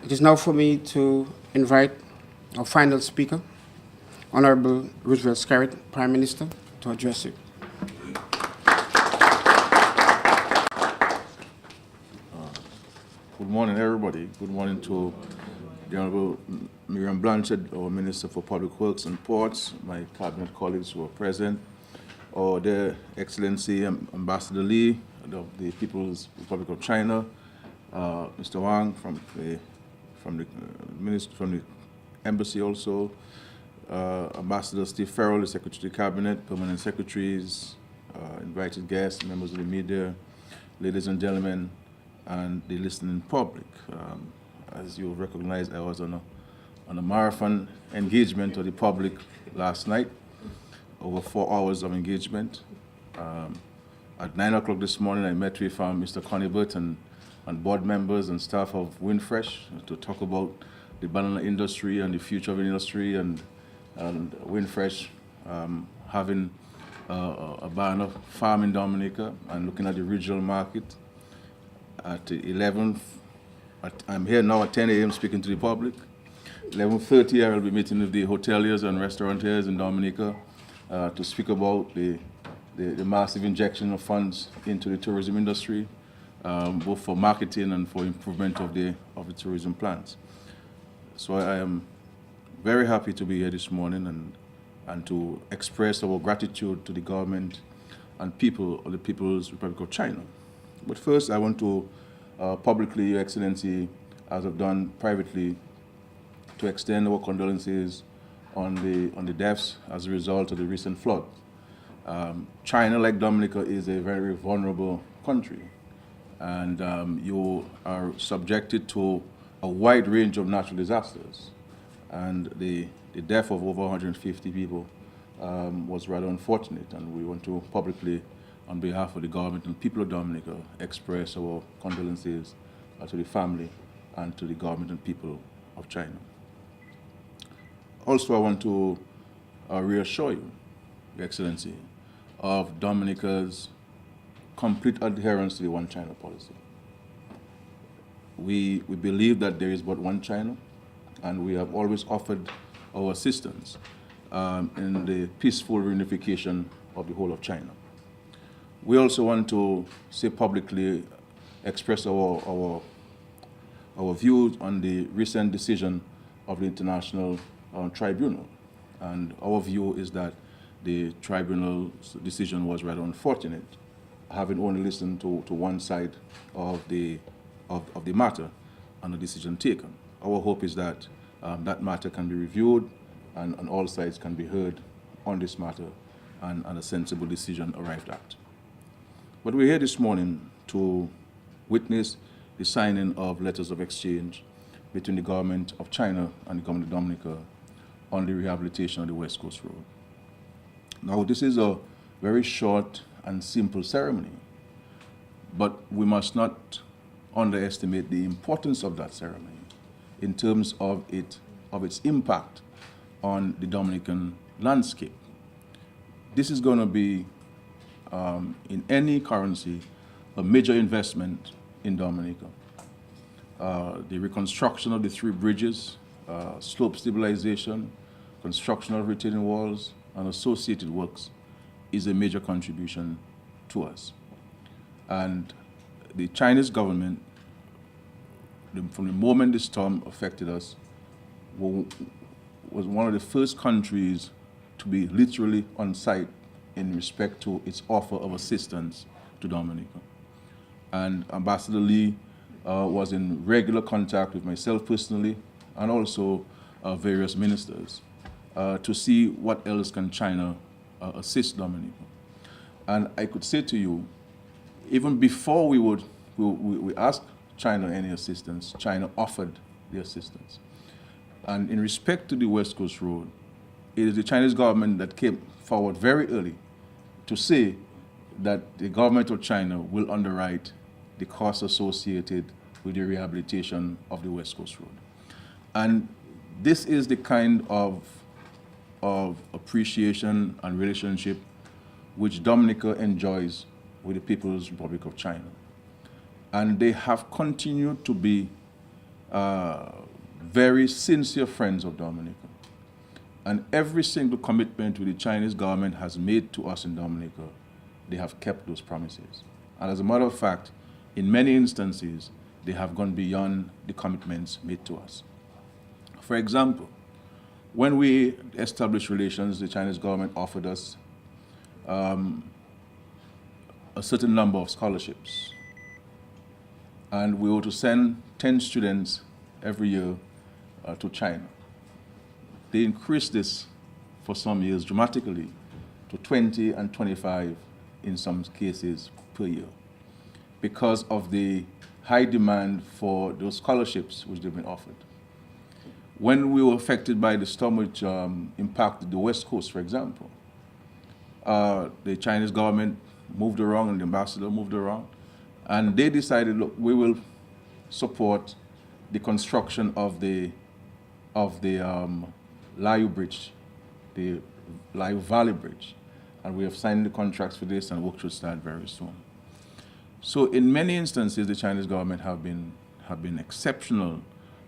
It is now for me to invite our final speaker, Honourable Roosevelt Skerrit, Prime Minister, to address you. Good morning, everybody. Good morning to the Honourable Miriam Blanchard, our Minister for Public Works and Ports, my cabinet colleagues who are present, or Their Excellency Ambassador Lee of the People's Republic of China, Mr. Wang from the embassy also, Ambassador Steve Farrell, the Secretary of the Cabinet, permanent secretaries, invited guests, members of the media, ladies and gentlemen, and the listening public. As you recognize, I was on a marathon engagement of the public last night, over 4 hours of engagement. At 9 o'clock this morning, I met with Mr. Conibert and board members and staff of Windfresh to talk about the banana industry and the future of the industry, and Windfresh having a banana farm in Dominica and looking at the regional market. At 11, I'm here now at 10 a.m. speaking to the public. 11:30, I will be meeting with the hoteliers and restaurateurs in Dominica to speak about the massive injection of funds into the tourism industry, both for marketing and for improvement of the tourism plans. So I am very happy to be here this morning and to express our gratitude to the government and people of the People's Republic of China. But first, I want to publicly, Your Excellency, as I've done privately, to extend our condolences on the deaths as a result of the recent flood. China, like Dominica, is a very vulnerable country, and you are subjected to a wide range of natural disasters. And the death of over 150 people was rather unfortunate, and we want to publicly, on behalf of the government and people of Dominica, express our condolences to the family and to the government and people of China. Also, I want to reassure you, Your Excellency, of Dominica's complete adherence to the One China policy. We believe that there is but one China, and we have always offered our assistance in the peaceful reunification of the whole of China. We also want to say publicly, express our views on the recent decision of the International Tribunal. And our view is that the tribunal's decision was rather unfortunate, having only listened to one side of the matter and the decision taken. Our hope is that that matter can be reviewed and all sides can be heard on this matter and a sensible decision arrived at. But we're here this morning to witness the signing of letters of exchange between the government of China and the government of Dominica on the rehabilitation of the West Coast Road. Now, this is a very short and simple ceremony, but we must not underestimate the importance of that ceremony in terms of its impact on the Dominican landscape. This is going to be, in any currency, a major investment in Dominica. The reconstruction of the 3 bridges, slope stabilization, construction of retaining walls, and associated works is a major contribution to us. And the Chinese government, from the moment the storm affected us, was one of the first countries to be literally on site in respect to its offer of assistance to Dominica. And Ambassador Lee was in regular contact with myself personally and also various ministers to see what else can China assist Dominica. And I could say to you, even before we asked China any assistance, China offered the assistance. And in respect to the West Coast Road, it is the Chinese government that came forward very early to say that the government of China will underwrite the costs associated with the rehabilitation of the West Coast Road. And this is the kind of appreciation and relationship which Dominica enjoys with the People's Republic of China. And they have continued to be very sincere friends of Dominica. And every single commitment the Chinese government has made to us in Dominica, they have kept those promises. And as a matter of fact, in many instances, they have gone beyond the commitments made to us. For example, when we established relations, the Chinese government offered us a certain number of scholarships. And we were to send 10 students every year to China. They increased this for some years dramatically to 20 and 25 in some cases per year because of the high demand for those scholarships which they've been offered. When we were affected by the storm which impacted the West Coast, for example, the Chinese government moved around and the ambassador moved around, and they decided, look, we will support the construction of the Layu Bridge, the Layu Valley Bridge, and we have signed the contracts for this and work should start very soon. So in many instances, the Chinese government have been exceptional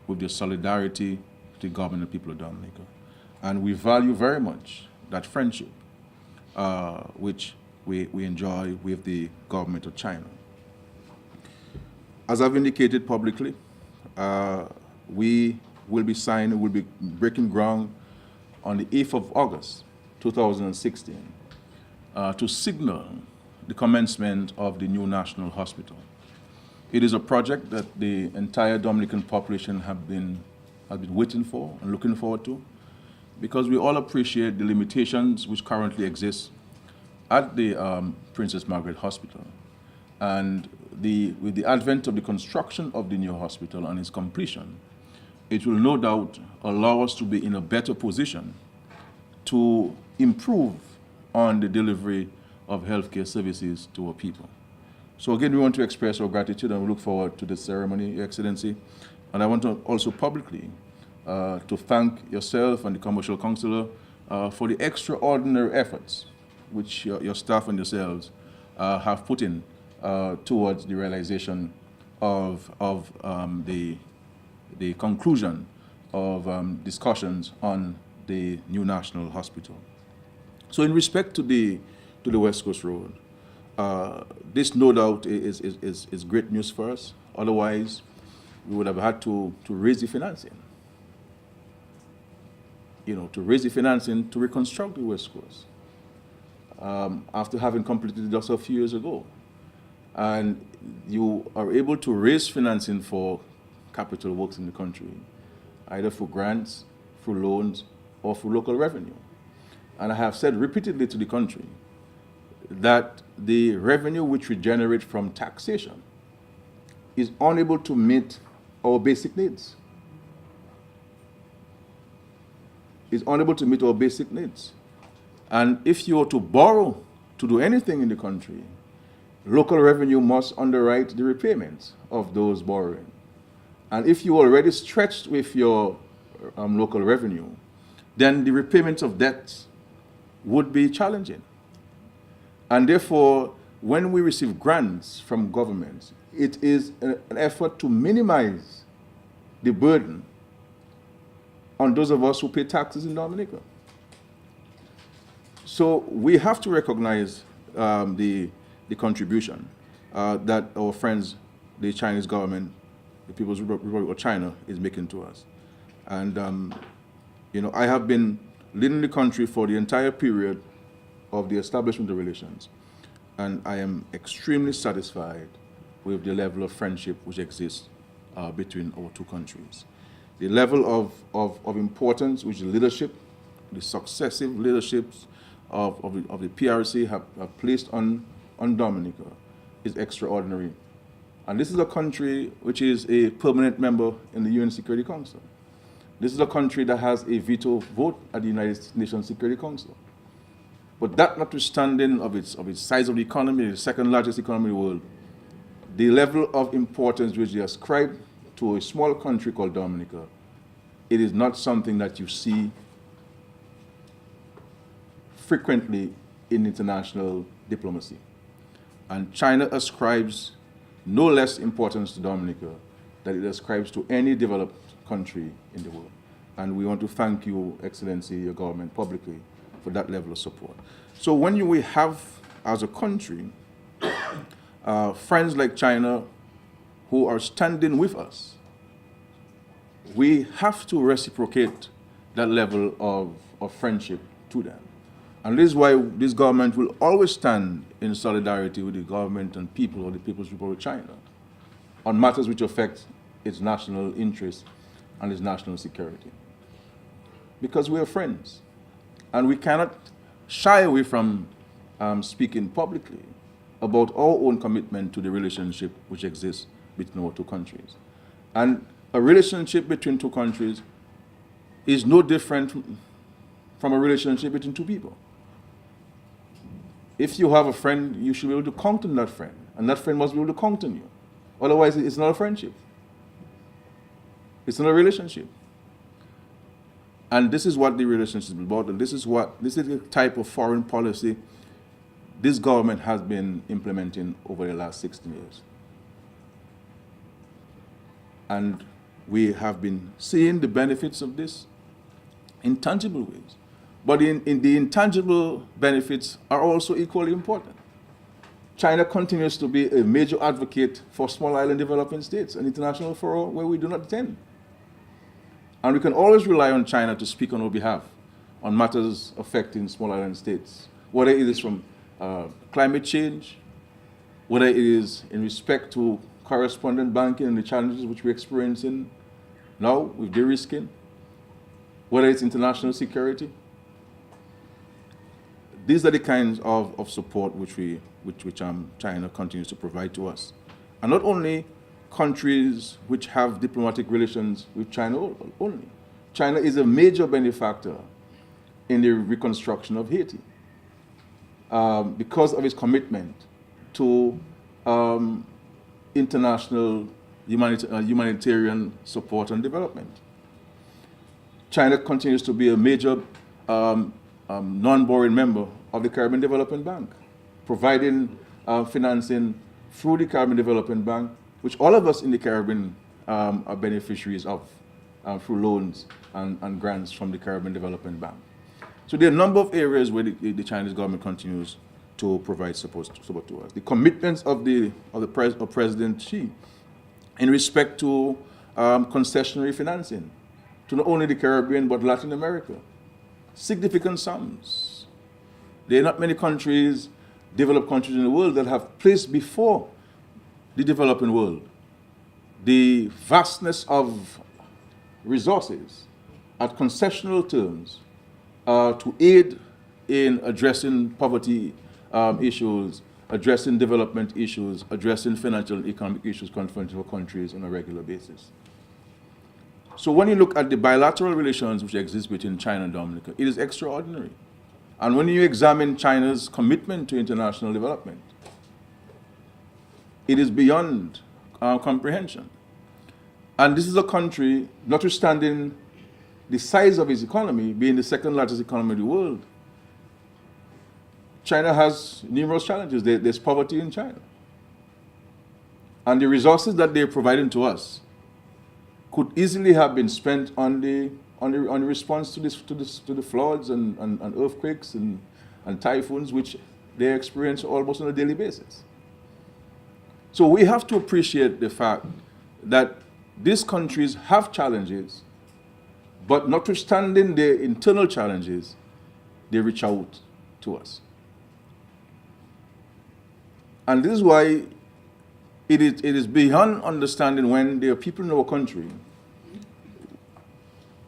with their solidarity to the government and people of Dominica. And we value very much that friendship, which we enjoy with the government of China. As I've indicated publicly, we will be breaking ground on the 8th of August, 2016, to signal the commencement of the new National Hospital. It is a project that the entire Dominican population has been waiting for and looking forward to, because we all appreciate the limitations which currently exist at the Princess Margaret Hospital. And with the advent of the construction of the new hospital and its completion, it will no doubt allow us to be in a better position to improve on the delivery of healthcare services to our people. So again, we want to express our gratitude and we look forward to this ceremony, Your Excellency. And I want to also publicly to thank yourself and the Commercial Councillor for the extraordinary efforts which your staff and yourselves have put in towards the realization of the conclusion of discussions on the new National Hospital. So in respect to the West Coast Road, this no doubt is great news for us. Otherwise, we would have had to raise the financing. To raise the financing to reconstruct the West Coast after having completed it just a few years ago. And you are able to raise financing for capital works in the country, either through grants, through loans, or through local revenue. And I have said repeatedly to the country that the revenue which we generate from taxation is unable to meet our basic needs. Is unable to meet our basic needs. And if you are to borrow to do anything in the country, local revenue must underwrite the repayments of those borrowing. And if you are already stretched with your local revenue, then the repayment of debts would be challenging. And therefore, when we receive grants from governments, it is an effort to minimize the burden on those of us who pay taxes in Dominica. So we have to recognize the contribution that our friends, the Chinese government, the People's Republic of China, is making to us. And I have been leading the country for the entire period of the establishment of relations, and I am extremely satisfied with the level of friendship which exists between our two countries. The level of importance which the leadership, the successive leaderships of the PRC have placed on Dominica is extraordinary. And this is a country which is a permanent member in the UN Security Council. This is a country that has a veto vote at the United Nations Security Council. But that notwithstanding of its size of the economy, the second largest economy in the world, the level of importance which they ascribe to a small country called Dominica, it is not something that you see frequently in international diplomacy. And China ascribes no less importance to Dominica that it ascribes to any developed country in the world. And we want to thank you, Excellency, your government, publicly for that level of support. So when we have, as a country, friends like China who are standing with us, we have to reciprocate that level of friendship to them. And this is why this government will always stand in solidarity with the government and people of the People's Republic of China on matters which affect its national interests and its national security. Because we are friends. And we cannot shy away from speaking publicly about our own commitment to the relationship which exists between our two countries. And a relationship between two countries is no different from a relationship between two people. If you have a friend, you should be able to count on that friend, and that friend must be able to count on you. Otherwise, it's not a friendship. It's not a relationship. And this is what the relationship is about, and this is the type of foreign policy this government has been implementing over the last 16 years. And we have been seeing the benefits of this in tangible ways. But in the intangible benefits are also equally important. China continues to be a major advocate for small island developing states, an international forum where we do not attend. And we can always rely on China to speak on our behalf on matters affecting small island states, whether it is from climate change, whether it is in respect to correspondent banking and the challenges which we're experiencing now with de-risking, whether it's international security. These are the kinds of support which China continues to provide to us. And not only countries which have diplomatic relations with China only. China is a major benefactor in the reconstruction of Haiti because of its commitment to international humanitarian support and development. China continues to be a major non-borrowing member of the Caribbean Development Bank, providing financing through the Caribbean Development Bank, which all of us in the Caribbean are beneficiaries of through loans and grants from the Caribbean Development Bank. So there are a number of areas where the Chinese government continues to provide support to us. The commitments of President Xi in respect to concessionary financing to not only the Caribbean but Latin America. Significant sums. There are not many countries, developed countries in the world, that have placed before the developing world the vastness of resources at concessional terms to aid in addressing poverty issues, addressing development issues, addressing financial and economic issues confronting our countries on a regular basis. So when you look at the bilateral relations which exist between China and Dominica, it is extraordinary. And when you examine China's commitment to international development, it is beyond comprehension. And this is a country, notwithstanding the size of its economy, being the second largest economy in the world, China has numerous challenges. There's poverty in China. And the resources that they're providing to us could easily have been spent on the response to the floods and earthquakes and typhoons, which they experience almost on a daily basis. So we have to appreciate the fact that these countries have challenges, but notwithstanding their internal challenges, they reach out to us. And this is why it is beyond understanding when there are people in our country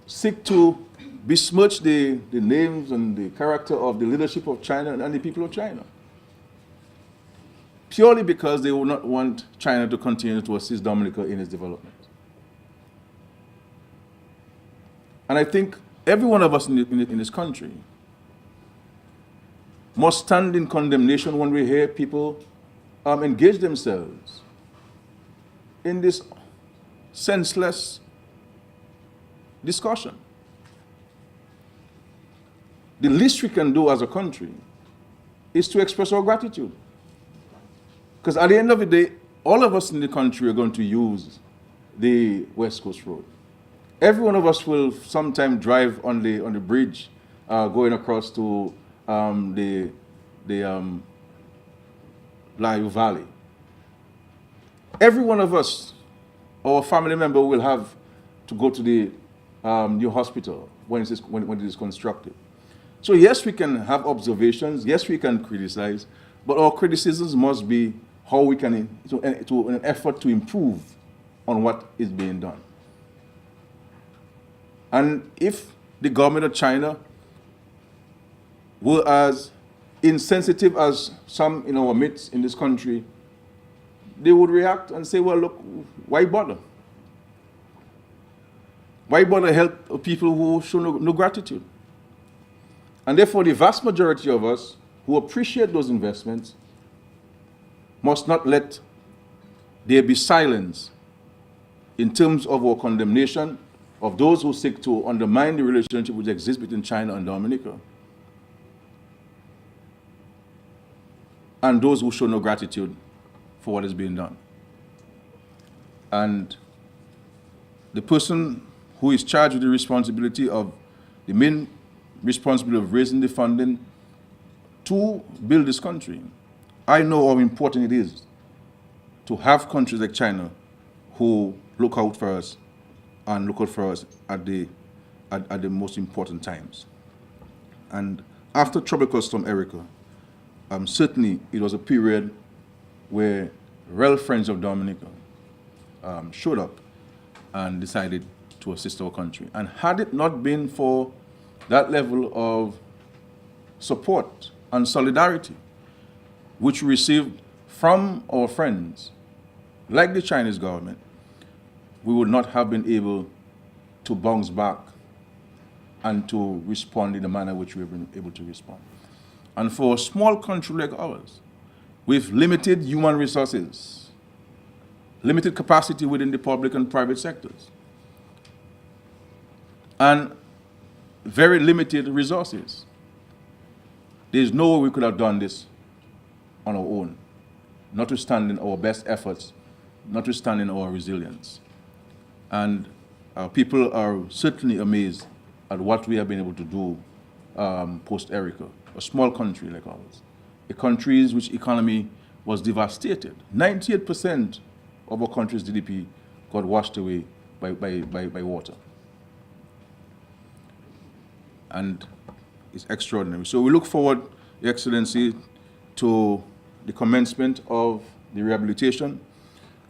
seek to besmirch the names and the character of the leadership of China and the people of China, purely because they will not want China to continue to assist Dominica in its development. And I think every one of us in this country must stand in condemnation when we hear people engage themselves in this senseless discussion. The least we can do as a country is to express our gratitude. Because at the end of the day, all of us in the country are going to use the West Coast Road. Every one of us will sometime drive on the bridge going across to the Bayou Valley. Every one of us, our family member, will have to go to the new hospital when it is constructed. So yes, we can have observations. Yes, we can criticize, but our criticisms must be how we can, to an effort to improve on what is being done. And if the government of China were as insensitive as some in our midst in this country, they would react and say, well, look, why bother? Why bother help people who show no gratitude? And therefore, the vast majority of us who appreciate those investments must not let there be silence in terms of our condemnation of those who seek to undermine the relationship which exists between China and Dominica, and those who show no gratitude for what is being done. And the person who is charged with the responsibility of, the main responsibility of raising the funding to build this country, I know how important it is to have countries like China who look out for us and look out for us at the most important times. And after Tropical Storm Erika, certainly it was a period where real friends of Dominica showed up and decided to assist our country. And had it not been for that level of support and solidarity which we received from our friends, like the Chinese government, we would not have been able to bounce back and to respond in the manner which we have been able to respond. And for a small country like ours, with limited human resources, limited capacity within the public and private sectors, and very limited resources, there's no way we could have done this on our own, notwithstanding our best efforts, notwithstanding our resilience. And people are certainly amazed at what we have been able to do post-Erika, a small country like ours, a country which economy was devastated. 98% of our country's GDP got washed away by water. And it's extraordinary. So we look forward, Your Excellency, to the commencement of the rehabilitation.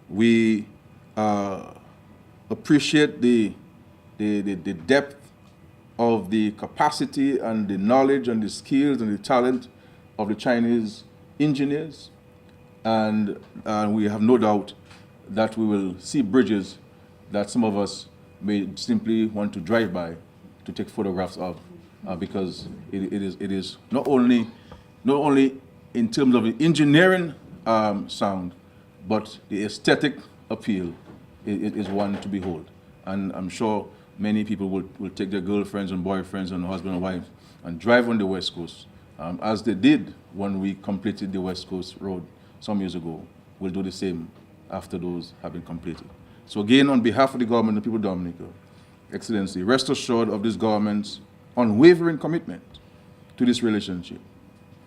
We appreciate the depth of the capacity and the knowledge and the skills and the talent of the Chinese engineers. And we have no doubt that we will see bridges that some of us may simply want to drive by to take photographs of, because it is not only in terms of the engineering sound, but the aesthetic appeal is one to behold. And I'm sure many people will take their girlfriends and boyfriends and husband and wives and drive on the West Coast, as they did when we completed the West Coast Road some years ago. We'll do the same after those have been completed. So again, on behalf of the government and the people of Dominica, Excellency, rest assured of this government's unwavering commitment to this relationship,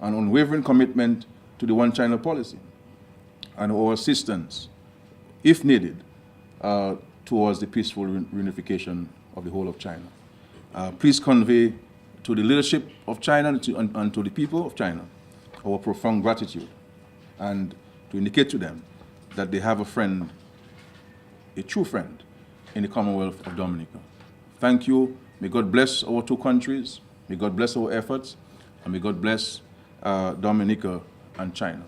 an unwavering commitment to the One China policy, and our assistance, if needed, towards the peaceful reunification of the whole of China. Please convey to the leadership of China and to the people of China our profound gratitude, and to indicate to them that they have a friend, a true friend, in the Commonwealth of Dominica. Thank you. May God bless our two countries. May God bless our efforts. And may God bless Dominica and China.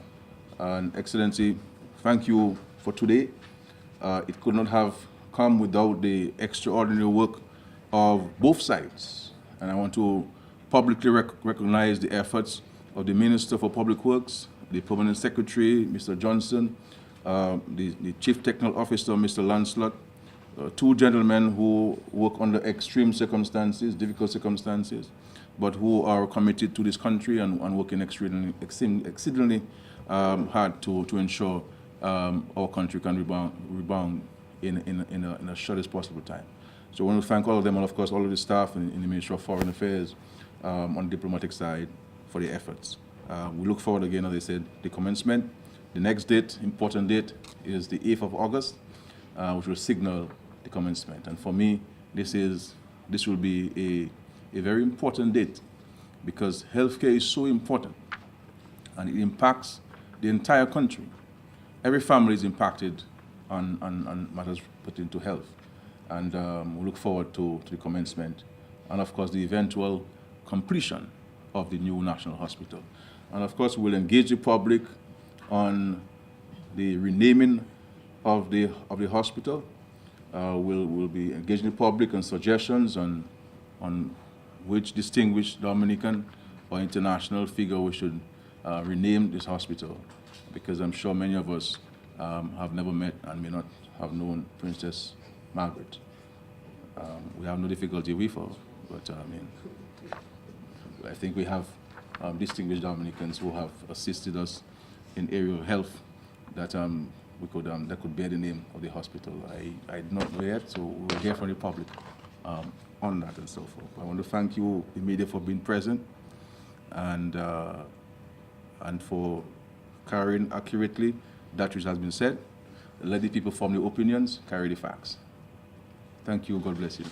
And Excellency, thank you for today. It could not have come without the extraordinary work of both sides. And I want to publicly recognize the efforts of the Minister for Public Works, the Permanent Secretary, Mr. Johnson, the Chief Technical Officer, Mr. Lancelot, two gentlemen who work under extreme circumstances, difficult circumstances, but who are committed to this country and working exceedingly hard to ensure our country can rebound in a shortest possible time. So I want to thank all of them, and of course all of the staff in the Ministry of Foreign Affairs on the diplomatic side for the efforts. We look forward again, as I said, the commencement. The next date, important date, is the 8th of August, which will signal the commencement. And for me, this will be a very important date, because healthcare is so important and it impacts the entire country. Every family is impacted on matters pertaining to health. And we look forward to the commencement and, of course, the eventual completion of the new National Hospital. And, of course, we'll engage the public on the renaming of the hospital. We'll be engaging the public on suggestions on which distinguished Dominican or international figure we should rename this hospital, because I'm sure many of us have never met and may not have known Princess Margaret. We have no difficulty with her, but I think we have distinguished Dominicans who have assisted us in area of health that that could bear the name of the hospital. I do not know yet, so we'll hear from the public on that and so forth. I want to thank you, the media, for being present and for carrying accurately that which has been said. Let the people form their opinions, carry the facts. Thank you. God bless you.